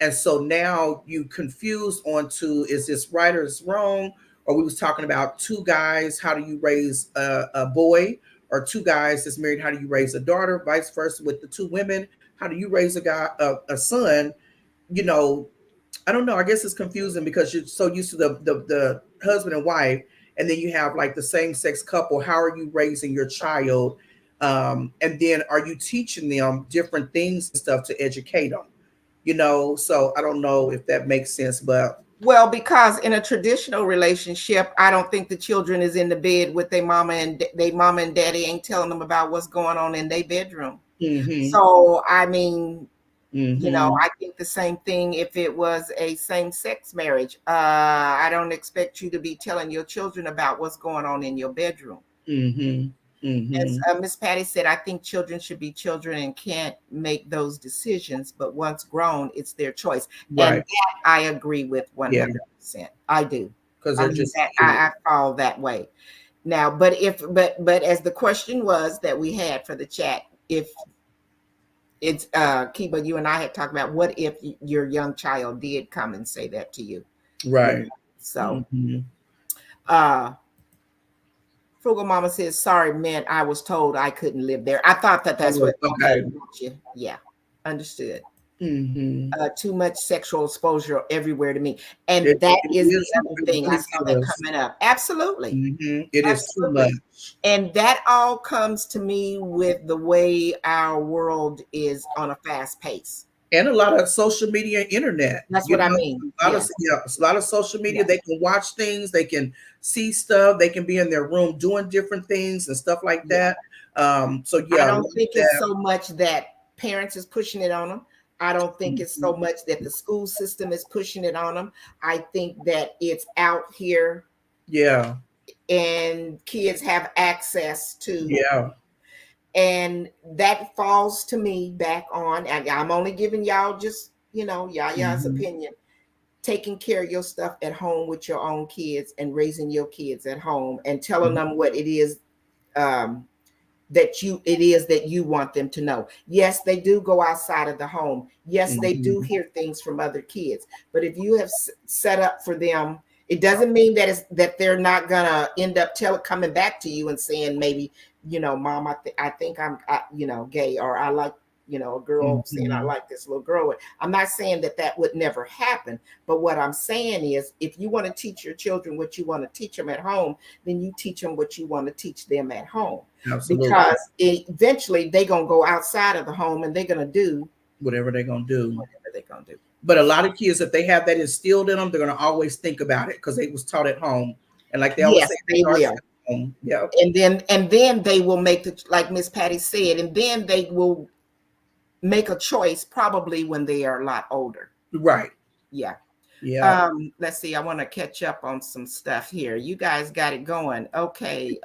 And so now you confused onto, is this right or is wrong? Or we was talking about two guys, how do you raise a boy? Or two guys that's married, how do you raise a daughter? Vice versa with the two women, how do you raise a son? You know, I don't know. I guess it's confusing because you're so used to the husband and wife, and then you have like the same sex couple. How are you raising your child? And then are you teaching them different things and stuff to educate them? So I don't know if that makes sense, but Well, because in a traditional relationship, I don't think the children is in the bed with their mama and they mama and daddy ain't telling them about what's going on in their bedroom. mm-hmm, So, I mean, mm-hmm, I think the same thing if it was a same-sex marriage. I don't expect you to be telling your children about what's going on in your bedroom. mm-hmm, As mm-hmm, Miss Patty said, I think children should be children and can't make those decisions, but once grown, it's their choice. And right, that I agree with yeah, 100%. I do. because I they're mean just that kids. I fall that way. Now, but as the question was that we had for the chat, if it's Kiba, you and I had talked about what if your young child did come and say that to you, you know? Right. So Mm-hmm. uh Frugal Mama says, sorry, man, I was told I couldn't live there. I thought that that's Oh, what, okay, okay. gotcha. Yeah, understood. Mm-hmm. Too much sexual exposure everywhere to me. And It, that it is the is. other It thing. I really saw that is. coming up. Absolutely. It is too Absolutely. much. And that all comes to me with the way our world is on a fast pace. And a lot of social media and internet. That's what I mean. A lot of Yes. yeah, a lot of social media. Yes. They can watch things, they can see stuff, they can be in their room doing different things and stuff like Yeah. that. So I yeah, a lot don't of think it's that. so much that parents is pushing it on them. I don't think it's Mhm. so much that the school system is pushing it on them. I think that it's out here Yeah, and kids have access to, yeah. and that falls to me back on, and I'm only giving y'all just, y'all's Hmm. opinion. Taking care of your stuff at home with your own kids and raising your kids at home and telling them what it is um, that you want them to know. Yes, they do go outside of the home. Yes, they do Hmm. hear things from other kids. But if you have set up for them, it doesn't mean that they're not gonna end up coming back to you and saying maybe, mom, I think I'm gay, or I like, a girl saying I Hmm. like this little girl. I'm not saying that would never happen, but what I'm saying is if you want to teach your children what you want to teach them at home, then you teach them what you want to teach them at home, Absolutely. because eventually they're going to go outside of the home and they're going to do Whatever they're gonna do. whatever they're going to do. But a lot of kids, if they have that instilled in them, they're gonna always think about it because they was taught at home. And like they always Yes, say, it they starts will. at home. Yeah. And then they will make like Miss Patty said, and then they will make a choice probably when they are a lot older. Right. Yeah. Yeah. Let's see. I want to catch up on some stuff here. You guys got it going. Okay.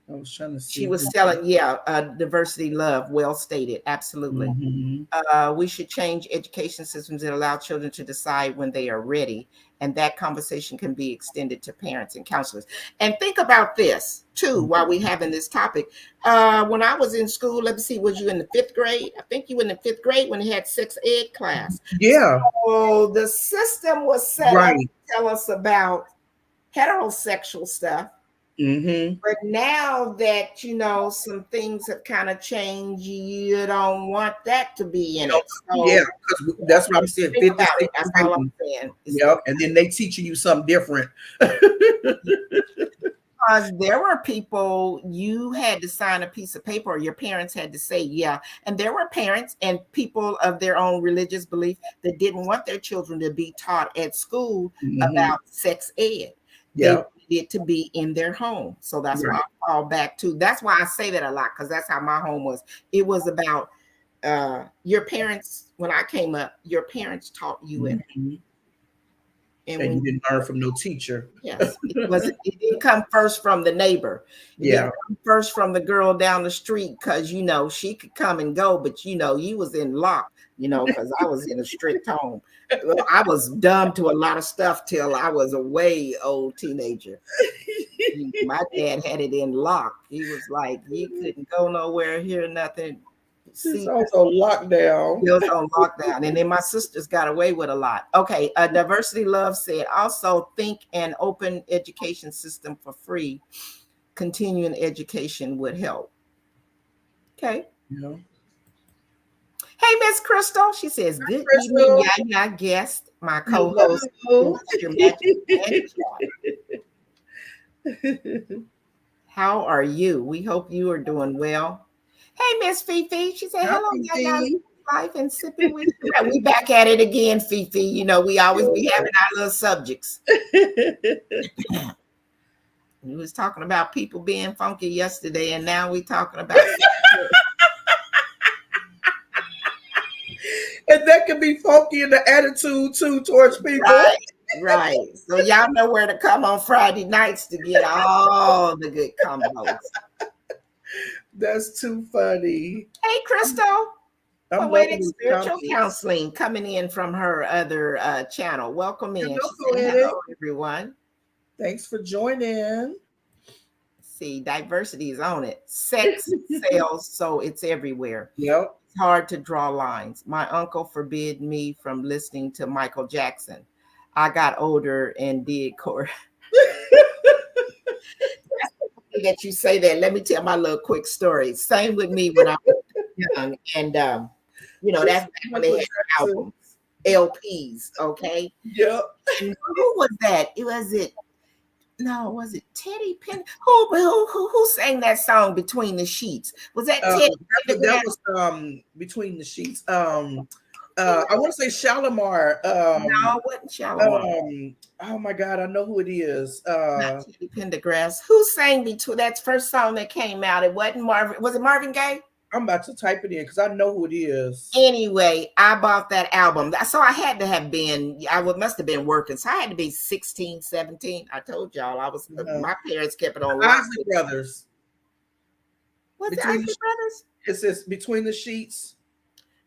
I was trying to She see. was selling, yeah, diversity love. Well stated. Absolutely. Mm-hmm. We should change education systems that allow children to decide when they are ready. And that conversation can be extended to parents and counselors. And think about this too, while we having this topic. When I was in school, let me see, was you in the 5th grade? I think you were in the 5th grade when they had sex ed class. Yeah. So the system was set up Right. to tell us about heterosexual stuff. Mm-hmm. But now that some things have kind of changed, you don't want that to be in it. Yeah, So because that's what I'm saying. think Fifth and about it. sixth That's all I'm grade. saying. Yep. And then they teaching you something different. Because there were people, you had to sign a piece of paper, or your parents had to say, yeah. And there were parents and people of their own religious belief that didn't want their children to be taught at school Mm-hmm. about sex ed. They Yeah. wanted it to be in their home. So that's Right. why I fall back to. That's why I say that a lot, because that's how my home was. It was about your parents. When I came up, your parents taught you it. Mm-hmm. And And when you didn't learn from no teacher. yes, it didn't come first from the neighbor. It Yeah. didn't come first from the girl down the street, because she could come and go, but you was in lock, because I was in a strict home. Well, I was dumb to a lot of stuff till I was a way old teenager. My dad had it in lock. He was like, you couldn't go nowhere, hear nothing, It's see. also lockdown. It was on lockdown. And then my sisters got away with a lot. Okay. Diversity Love said, also think an open education system for free. Continuing education would help. Okay. Yeah. Hey, Miss Crystal. She says, good evening, Crystal. Yaya guest, my co-host, Hello. Your Magic and How are you? We hope you are doing well. Hey, Miss Fifi. She said, hello, Happy Yaya. Fee. Life and sipping with you. We back at it again, Fifi. We always be having our little subjects. We was talking about people being funky yesterday, and now we talking about And that can be funky in the attitude too towards people. right, right. So y'all know where to come on Friday nights to get all the good combos. That's too funny. Hey, Crystal. I'm Poetic loving Spiritual this Counseling coming in from her other channel. Welcome in. Hello, She said, hello, everyone. Thanks for joining. See, diversity is on it. Sex sells, so it's everywhere. Yep. It's hard to draw lines. My uncle forbid me from listening to Michael Jackson. I got older and did core. That you say that. Let me tell my little quick story. Same with me when I was young, and that's back when they had albums, LPs. Okay. Yep. And who was that? Was it Teddy Penn? Who sang that song Between the Sheets? Was that Teddy? That was Between the Sheets. I want to say Shalimar. No, it wasn't Shalimar. Oh my God, I know who it is. Not Teddy Pendergrass. Who sang Between? That's first song that came out. It wasn't Marvin. Was it Marvin Gaye? I'm about to type it in because I know who it is. Anyway, I bought that album. So I had to have been, must have been working. So I had to be 16, 17. I told y'all my parents kept it on lock. Isley Brothers. Was it Isley Brothers? It says Between the Sheets.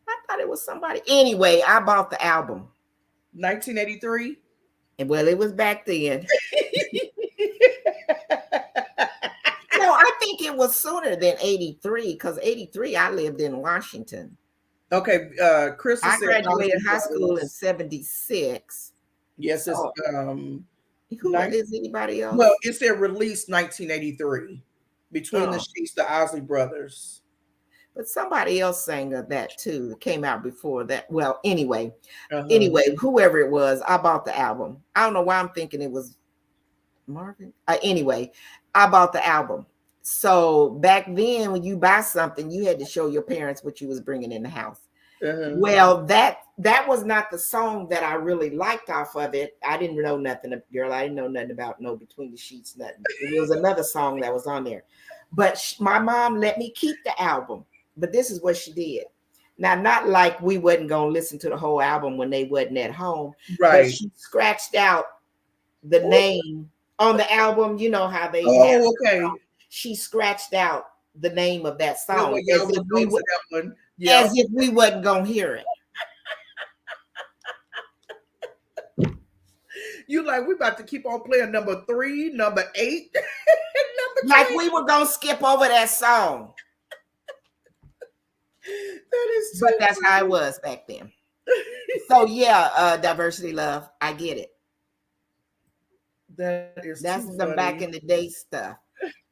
I thought it was somebody. Anyway, I bought the album. 1983. And well, it was back then. No, I think it was sooner than 83, because 83 I lived in Washington. Okay, Chris. I graduated high school in 76. Yes, so, it's is anybody else? Well, it said released 1983. Between the Sheets, the Isley Brothers. But somebody else sang that too. It came out before that. Well, anyway, whoever it was, I bought the album. I don't know why I'm thinking it was Marvin. Anyway, I bought the album. So back then, when you buy something, you had to show your parents what you was bringing in the house. Well, that was not the song that I really liked off of it. I didn't know nothing, girl. I didn't know nothing about no Between the Sheets, nothing. It was another song that was on there. But my mom let me keep the album. But this is what she did. Now, not like we wasn't going to listen to the whole album when they wasn't at home. Right. But she scratched out the name on the album. You know how they okay. she scratched out the name of that You know song what, y'all will go to that one. Yeah. as if we wasn't gonna hear it. You like, we about to keep on playing number 3, number 8, number Like 10. we were gonna skip over that song. That is But too that's how it was back then. So yeah, diversity love. I get it. That is That's too some back funny. in the day stuff.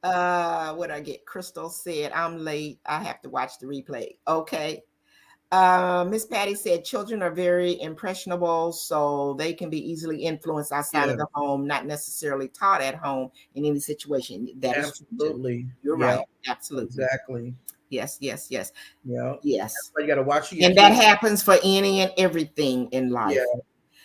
What I get? Crystal said, I'm late. I have to watch the replay. Okay. Miss Patty said children are very impressionable, so they can be easily influenced outside of Yeah, the home, not necessarily taught at home in any situation. That is true too. absolutely. You're Yeah, right. Absolutely. exactly. Yes, yes, yes, Yeah. yes. So you got to watch your And that kids. happens for any and everything in Yeah. life.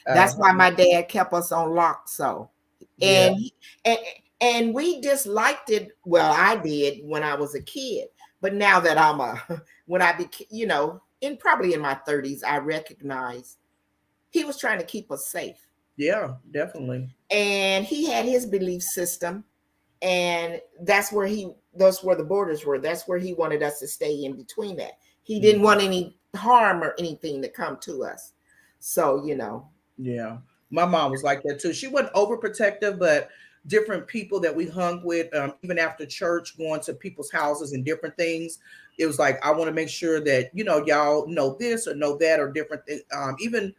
That's why my dad kept us on lock. So, Yeah. and and and we disliked it. Well, I did when I was a kid, but now that I'm when I became, in probably in my 30s, I recognize he was trying to keep us safe, Yeah, definitely. and he had his belief system, and those were the borders were. That's where he wanted us to stay in between that. He didn't want any harm or anything to come to us. So, Yeah. My mom was like that too. She wasn't overprotective, but different people that we hung with, even after church, going to people's houses and different things, it was like, I want to make sure that, y'all know this or know that or different things. Even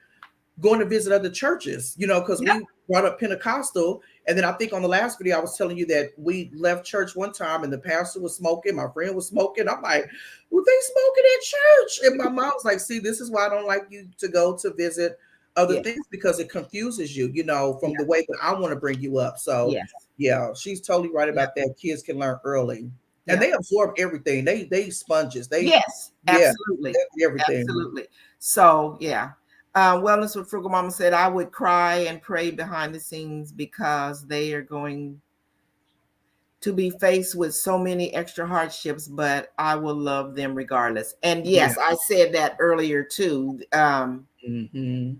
going to visit other churches, because Yep. we brought up Pentecostal. And then I think on the last video, I was telling you that we left church one time and the pastor was smoking, my friend was smoking. I'm like, well, they smoking at church. And my mom was like, see, this is why I don't like you to go to visit other Yes. things, because it confuses you, from the Yeah. way that I want to bring you up. So Yes. yeah, she's totally right Yeah. about that. Kids can learn early. And Yeah. they absorb everything. They sponges. Yes. Yeah, Absolutely. everything. Absolutely. So yeah. Wellness with Frugal Mama said, I would cry and pray behind the scenes because they are going to be faced with so many extra hardships, but I will love them regardless. And yes, Yeah. I said that earlier too. Mm-hmm.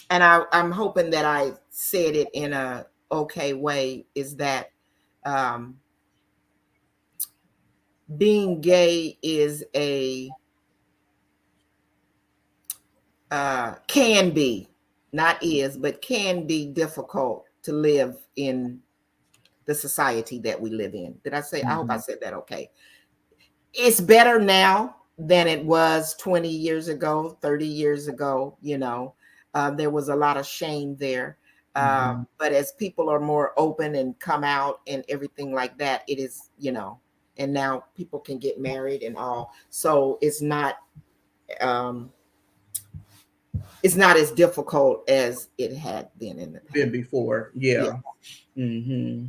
And I'm hoping that I said it in a okay way, is that um, being gay is can be, not is, but can be difficult to live in the society that we live in. Did I say? I hope I Mm-hmm. said that okay. It's better now than it was 20 years ago, 30 years ago. There was a lot of shame there. Mm-hmm. But as people are more open and come out and everything like that, it is, and now people can get married and all. So um, it's not as difficult as it had been in the past. Been before. Yeah. Yeah. Mm-hmm.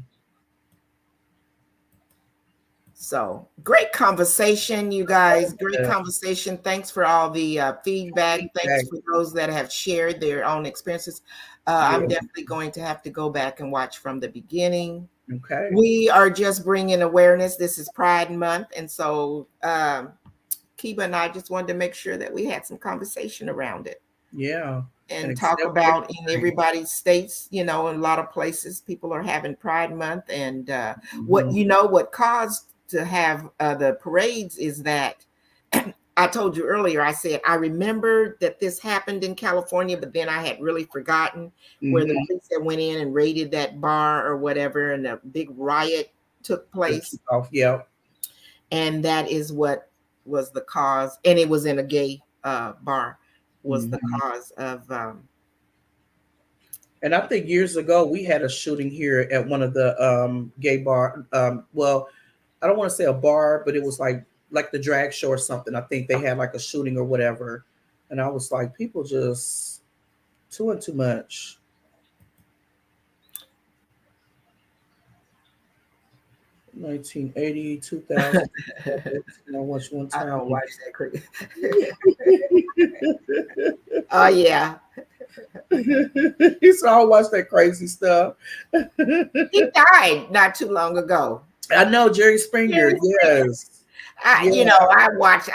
So great conversation, you guys. Great Yeah. conversation. Thanks for all the feedback. Thanks Feedback. for those that have shared their own experiences. I'm Yeah. definitely going to have to go back and watch from the beginning. Okay. We are just bringing awareness. This is Pride Month. And so Kiba and I just wanted to make sure that we had some conversation around it. Yeah. And And talk accept about in everything. everybody's states, in a lot of places, people are having Pride Month. And Mm-hmm. what caused to have the parades is that I told you earlier, I said, I remember that this happened in California, but then I had really forgotten where the Mm-hmm. police that went in and raided that bar or whatever, and a big riot took place. Yeah. And that is what was the cause. And it was in a gay bar, was the Mm-hmm. cause of And I think years ago we had a shooting here at one of the gay bar. Well, I don't want to say a bar, but it was like the drag show or something. I think they had like a shooting or whatever. And I was like, people just too and too much. 1980, 2000. I watched one I don't time. watch that crazy. Oh yeah, You saw I watch that crazy stuff. he died not too long ago. I know Jerry Springer. Jerry Springer. Yes. Yeah. I've watched,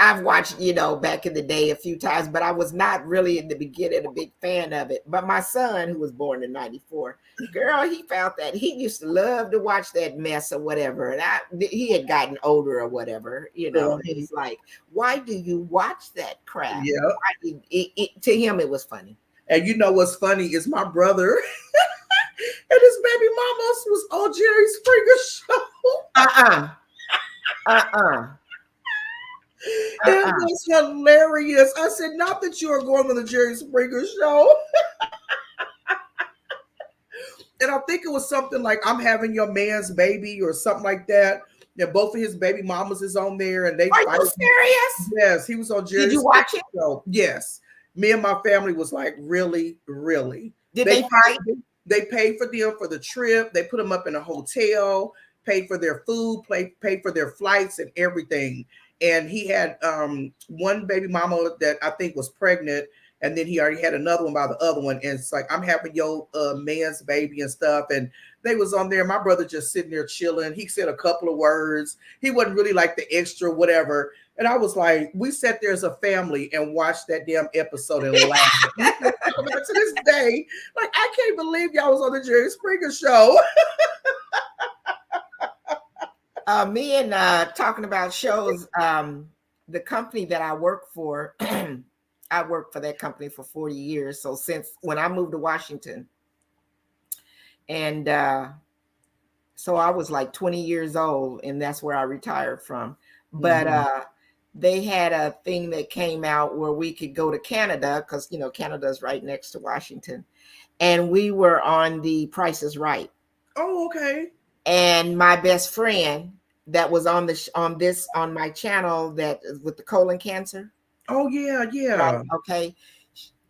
back in the day a few times, but I was not really in the beginning a big fan of it. But my son, who was born in '94, girl, he found that he used to love to watch that mess or whatever. And he had gotten older or whatever, and Uh-huh. he's like, why do you watch that crap? Yeah. To him, it was funny. And you know what's funny is my brother and his baby mama was on Jerry Springer show. Uh-uh. Uh-uh. It Uh-uh. was hilarious. I said, not that you are going on the Jerry Springer show. And I think it was something like I'm having your man's baby or something like that. And both of his baby mamas is on there and they Are fight. you serious? Yes, he was on Jerry Did you Springer watch it? show. Yes. Me and my family was like, really, really. Did they fight? They paid for them for the trip. They put them up in a hotel, paid for their food, paid for their flights and everything. And he had one baby mama that I think was pregnant, and then he already had another one by the other one. And it's like, I'm having your man's baby and stuff. And they was on there. My brother just sitting there chilling. He said a couple of words. He wasn't really like the extra whatever. And I was like, we sat there as a family and watched that damn episode and laughed. To this day, like, I can't believe y'all was on the Jerry Springer show. Me and talking about shows, the company that I work for, I worked for that company for 40 years. So since when I moved to Washington, and so I was like 20 years old, and that's where I retired from. But they had a thing that came out where we could go to Canada because, Canada's right next to Washington. And we were on the Price is Right. Oh, okay. And my best friend that was on on my channel that with the colon cancer. Oh, yeah, Right. yeah.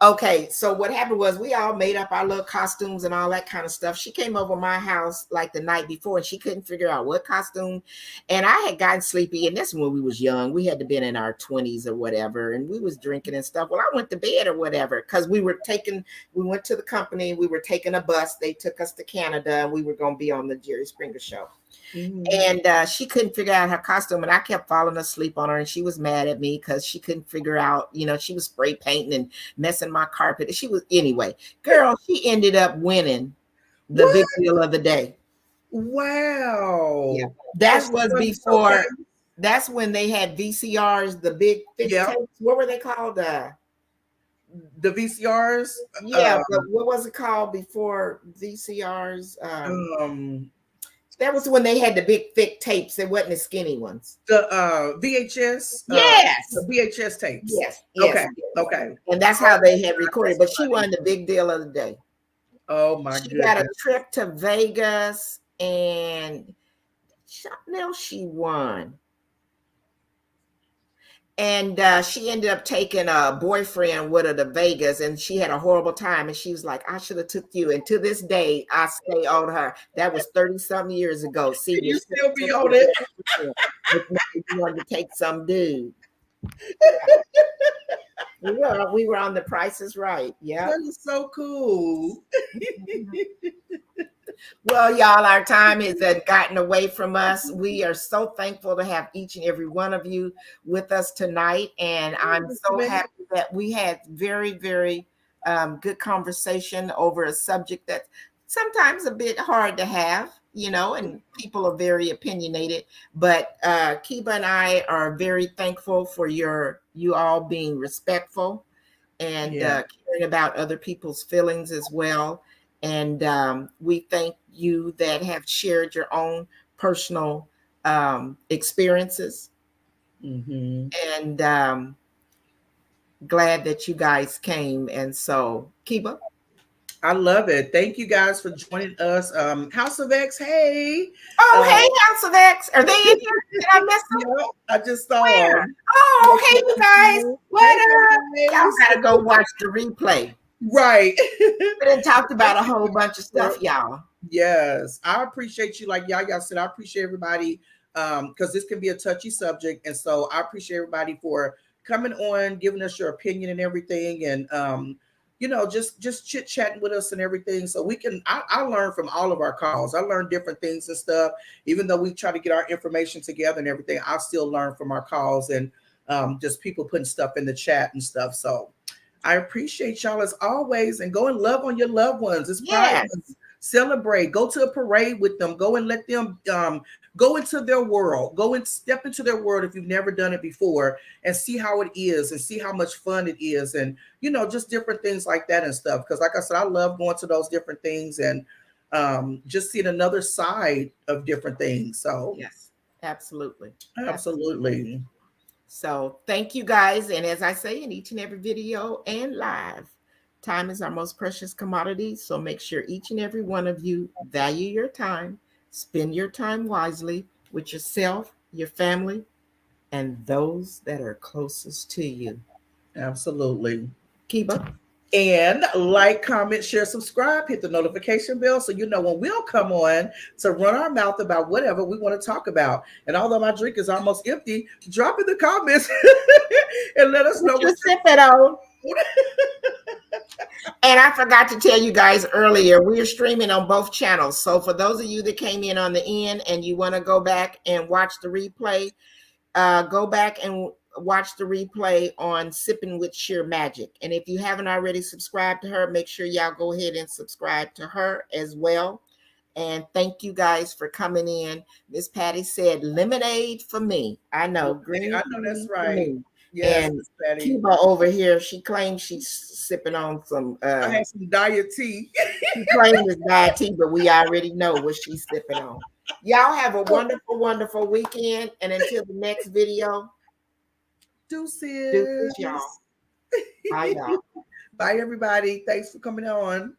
Okay. So what happened was we all made up our little costumes and all that kind of stuff. She came over my house like the night before and she couldn't figure out what costume. And I had gotten sleepy. And that's when we was young. We had to been in our 20s or whatever. And we was drinking and stuff. Well, I went to bed or whatever because we went to the company. We were taking a bus. They took us to Canada and we were going to be on the Jerry Springer show. And she couldn't figure out her costume, and I kept falling asleep on her, and she was mad at me because she couldn't figure out, she was spray painting and messing my carpet. Anyway, girl, she ended up winning the big deal of the day. Wow. Yeah. That's when they had VCRs, the big thick tapes. What were they called? The VCRs? Yeah, but what was it called before VCRs? That was when they had the big thick tapes. It wasn't the skinny ones. The VHS? Yes. The VHS tapes. Yes. Okay. And that's how they had recorded. But she won the big deal of the day. Oh, my goodness. She got a trip to Vegas and something else she won. And she ended up taking a boyfriend with her to Vegas, and she had a horrible time. And she was like, "I should have took you." And to this day, I stay on her. That was 30-something years ago. See, you still be on it. You wanted to take some dude. We were on The Price is Right. Yeah, that is so cool. Well, y'all, our time has gotten away from us. We are so thankful to have each and every one of you with us tonight. And I'm so happy that we had very, very good conversation over a subject that's sometimes a bit hard to have, and people are very opinionated. But Kiba and I are very thankful for you all being respectful and caring about other people's feelings as well. And we thank you that have shared your own personal experiences. And glad that you guys came. And so, Kiba. I love it. Thank you guys for joining us. House of X, hey. Oh, hey, House of X. Are they in here? Did I miss them? Yeah, I just saw them. Oh, hey, you guys. What up? Y'all gotta go watch the replay. Right. We done talked about a whole bunch of stuff, y'all. Yes. I appreciate you. Like y'all said, I appreciate everybody because this can be a touchy subject. And so I appreciate everybody for coming on, giving us your opinion and everything. And just chit chatting with us and everything. So we can, I learn from all of our calls. I learn different things and stuff. Even though we try to get our information together and everything, I still learn from our calls and just people putting stuff in the chat and stuff. So I appreciate y'all as always, and go and love on your loved ones. It's Pride Yes. Month. Celebrate. Go to a parade with them. Go and let them go into their world. Go and step into their world if you've never done it before, and see how it is, and see how much fun it is, and just different things like that and stuff. Because like I said, I love going to those different things and just seeing another side of different things. So Yes. Absolutely. absolutely. So thank you guys. And as I say in each and every video and live, time is our most precious commodity. So make sure each and every one of you value your time, spend your time wisely with yourself, your family, and those that are closest to you. Absolutely. Kiba. And like, comment, share, subscribe, hit the notification bell so you know when we'll come on to run our mouth about whatever we want to talk about. And although my drink is almost empty, drop in the comments and let us know What you what sipping on? And I forgot to tell you guys earlier, we're streaming on both channels. So for those of you that came in on the end and you want to go back and watch the replay, go back and watch the replay on Sipping with Sheer Magic. And if you haven't already subscribed to her, make sure y'all go ahead and subscribe to her as well. And thank you guys for coming in. Miss Patty said lemonade for me. I know, green I know that's tea for right. me. Yes, And Miss Patty. Kiba over here, she claims she's sipping on some I had some diet tea. she claims it's diet tea, but we already know what she's sipping on. Y'all have a wonderful, wonderful weekend. And until the next video, deuces, y'all. Deuces. Bye, y'all. Bye, everybody. Thanks for coming on.